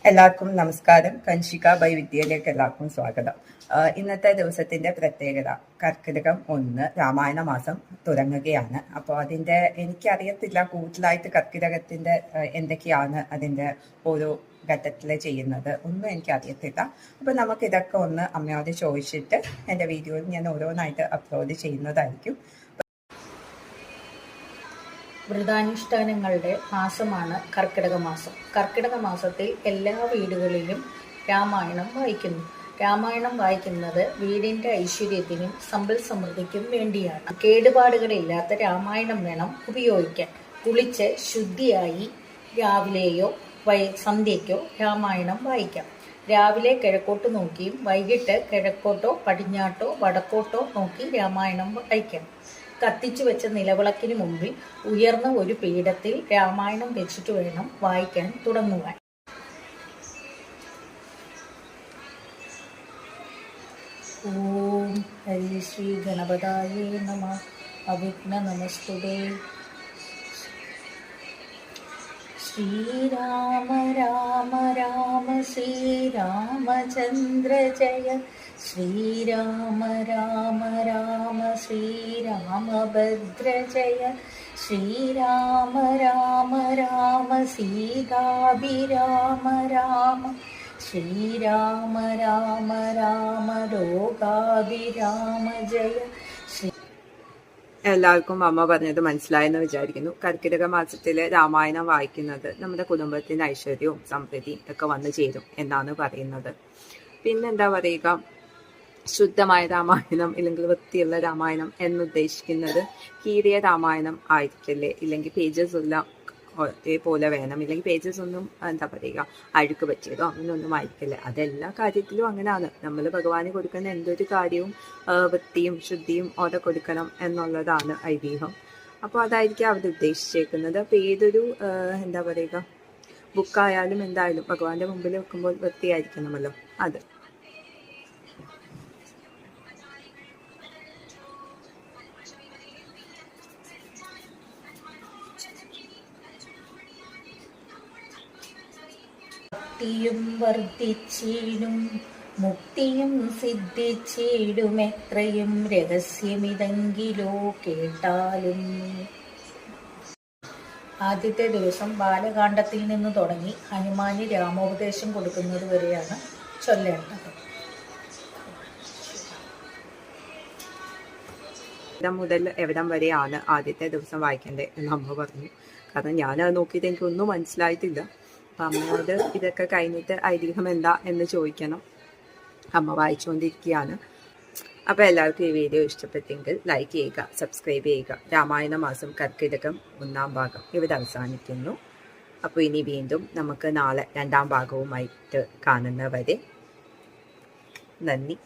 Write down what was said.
എല്ലാവർക്കും നമസ്കാരം. കൻഷിക ബൈ വിദ്യയിലേക്ക് എല്ലാവർക്കും സ്വാഗതം. ഇന്നത്തെ ദിവസത്തിന്റെ പ്രത്യേകത കർക്കിടകം 1 രാമായണ മാസം തുടങ്ങുകയാണ്. അപ്പോൾ അതിന്റെ എനിക്കറിയത്തില്ല കൂടുതലായിട്ട് കർക്കിടകത്തിന്റെ എന്തൊക്കെയാണ് അതിന്റെ ഓരോ ഘട്ടത്തിൽ ചെയ്യുന്നത് ഒന്നും എനിക്കറിയത്തില്ല. അപ്പോൾ നമുക്ക് ഇതൊക്കെ ഒന്ന് അമ്മയോട് ചോദിച്ചിട്ട് എൻ്റെ വീഡിയോയിൽ ഞാൻ ഓരോന്നായിട്ട് അപ്ലോഡ് ചെയ്യുന്നതായിരിക്കും. വ്രതാനുഷ്ഠാനങ്ങളുടെ മാസമാണ് കർക്കിടക മാസം. കർക്കിടക മാസത്തിൽ എല്ലാ വീടുകളിലും രാമായണം വായിക്കുന്നു. രാമായണം വായിക്കുന്നത് വീടിൻ്റെ ഐശ്വര്യത്തിനും സമ്പൽ സമൃദ്ധിക്കും വേണ്ടിയാണ്. കേടുപാടുകളില്ലാത്ത രാമായണം വേണം ഉപയോഗിക്കാൻ. കുളിച്ച് ശുദ്ധിയായി രാവിലെയോ സന്ധ്യയ്ക്കോ രാമായണം വായിക്കാം. രാവിലെ കിഴക്കോട്ട് നോക്കിയും വൈകിട്ട് കിഴക്കോട്ടോ പടിഞ്ഞാട്ടോ വടക്കോട്ടോ നോക്കി രാമായണം വായിക്കാം. കത്തിച്ചു വെച്ച നിലവിളക്കിന് മുമ്പിൽ ഉയർന്ന ഒരു പീഠത്തിൽ രാമായണം വെച്ചിട്ട് വേണം വായിക്കാൻ തുടങ്ങുവാൻ. ഓം ഹരി ശ്രീ ഗണപതായേ നമഃ. അവിഘ്ന നമസ്തുതേ. ശ്രീരാമ രാമ രാമ ശ്രീരാമചന്ദ്ര ജയ. ശ്രീരാമ രാമ രാമ ശ്രീരാമഭദ്ര ജയ. ശ്രീരാമ രാമ രാമ സീതാഭിരാമ രാമ. ശ്രീരാമ രാമ രാമ ലോകാഭിരാമ ജയ. എല്ലാവർക്കും അമ്മ പറഞ്ഞത് മനസ്സിലായെന്ന് വിചാരിക്കുന്നു. കർക്കിടക മാസത്തില് രാമായണം വായിക്കുന്നത് നമ്മുടെ കുടുംബത്തിന് ഐശ്വര്യവും സമൃദ്ധിയും ഒക്കെ വന്നു ചേരും എന്നാണ് പറയുന്നത്. പിന്നെന്താ പറയുക, ശുദ്ധമായ രാമായണം ഇല്ലെങ്കിൽ വൃത്തിയുള്ള രാമായണം എന്നുദ്ദേശിക്കുന്നത് കീറിയ രാമായണം ആയിരിക്കില്ലേ, ഇല്ലെങ്കിൽ പേജസ് എല്ലാം ഒരേപോലെ വേണം, ഇല്ലെങ്കിൽ പേജസ് ഒന്നും എന്താ പറയുക അഴുക്ക് പറ്റിയതോ അങ്ങനെയൊന്നും ആയിരിക്കില്ല. അതെല്ലാ കാര്യത്തിലും അങ്ങനെയാണ്. നമ്മൾ ഭഗവാന് കൊടുക്കുന്ന എന്തൊരു കാര്യവും വൃത്തിയും ശുദ്ധിയും ഓടെ കൊടുക്കണം എന്നുള്ളതാണ് ഐതിഹ്യം. അപ്പോൾ അതായിരിക്കും അവർ ഉദ്ദേശിച്ചേക്കുന്നത്. അപ്പോൾ ഏതൊരു എന്താ പറയുക ബുക്കായാലും എന്തായാലും ഭഗവാന്റെ മുമ്പിൽ വെക്കുമ്പോൾ വൃത്തിയായിരിക്കണമല്ലോ അത്. ഭക്തിയും വർദ്ധിച്ചിടും മുക്തിയും സിദ്ധിച്ചിടും എത്രയും രഹസ്യമിതെങ്കിലോ കേട്ടാലും. ആദ്യത്തെ ദിവസം ബാലകാണ്ഡത്തിൽ നിന്ന് തുടങ്ങി ഹനുമാന് രാമോപദേശം കൊടുക്കുന്നത് വരെയാണ് ചൊല്ലേണ്ടത്. ഇവിടം മുതൽ എവിടം വരെയാണ് ആദ്യത്തെ ദിവസം വായിക്കേണ്ടത് എന്ന് അമ്മ പറഞ്ഞു. കാരണം ഞാനത് നോക്കിയിട്ട് എനിക്കൊന്നും മനസ്സിലായിട്ടില്ല. അപ്പം അമ്മയോട് ഇതൊക്കെ കഴിഞ്ഞിട്ട് ഐതിഹ്യം എന്താ എന്ന് ചോദിക്കണം. അമ്മ വായിച്ചുകൊണ്ടിരിക്കുകയാണ്. അപ്പോൾ എല്ലാവർക്കും ഈ വീഡിയോ ഇഷ്ടപ്പെട്ടെങ്കിൽ ലൈക്ക് ചെയ്യുക, സബ്സ്ക്രൈബ് ചെയ്യുക. രാമായണ മാസം കർക്കിടകം 1 ഭാഗം ഇവിടെ അവസാനിക്കുന്നു. അപ്പോൾ ഇനി വീണ്ടും നമുക്ക് നാളെ 2 ഭാഗവുമായിട്ട് കാണുന്നവരെ നന്ദി.